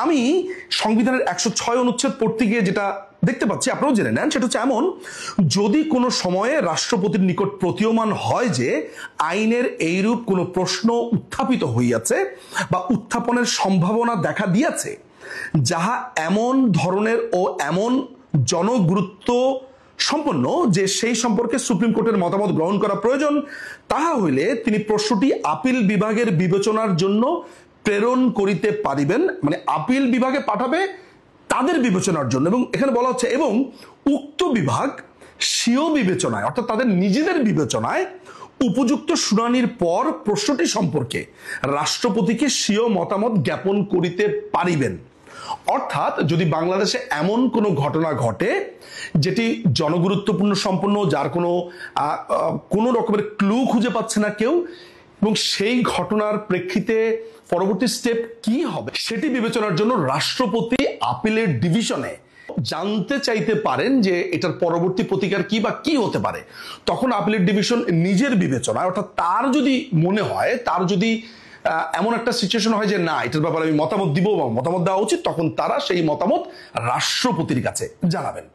আমি সংবিধানের 106 অনুচ্ছেদ পড়তে গিয়ে যেটা দেখতে পাচ্ছি, আপনারাও জেনে নেন, সেটা হচ্ছে এমন: যদি কোনো সময়ে রাষ্ট্রপতির নিকট প্রতীয়মান হয় যে আইনের এইরূপ কোনো প্রশ্ন উত্থাপিত হইয়াছে বা উত্থাপনের সম্ভাবনা দেখা দিয়াছে, যাহা এমন ধরনের ও এমন জনগুরুত্ব সম্পন্ন যে সেই সম্পর্কে সুপ্রিম কোর্টের মতামত গ্রহণ করা প্রয়োজন, তাহা হইলে তিনি প্রশ্নটি আপিল বিভাগের বিবেচনার জন্য প্রেরণ করিতে পারিবেন। মানে আপিল বিভাগে পাঠাবে তাদের বিবেচনার জন্য, এবং এখানে বলা হচ্ছে এবং উক্ত বিভাগ স্বীয় বিবেচনায়, অর্থাৎ তাদের নিজেদের বিবেচনায় উপযুক্ত শুনানির পর প্রশ্নটি সম্পর্কে রাষ্ট্রপতিকে স্বীয় মতামত জ্ঞাপন করিতে পারিবেন। অর্থাৎ যদি বাংলাদেশে এমন কোনো ঘটনা ঘটে যেটি জনগুরুত্বপূর্ণ সম্পন্ন, যার কোনো রকমের ক্লু খুঁজে পাচ্ছে না কেউ, এবং সেই ঘটনার প্রেক্ষিতে পরবর্তী স্টেপ কি হবে সেটি বিবেচনার জন্য রাষ্ট্রপতি আপিলের ডিভিশনে জানতে চাইতে পারেন যে এটার পরবর্তী প্রতিকার কি বা কি হতে পারে, তখন আপিলের ডিভিশন নিজের বিবেচনায়, অর্থাৎ তার যদি মনে হয়, তার যদি এমন একটা সিচুয়েশন হয় যে না, এটার ব্যাপারে আমি মতামত দিব বা মতামত দেওয়া উচিত, তখন তারা সেই মতামত রাষ্ট্রপতির কাছে জানাবেন।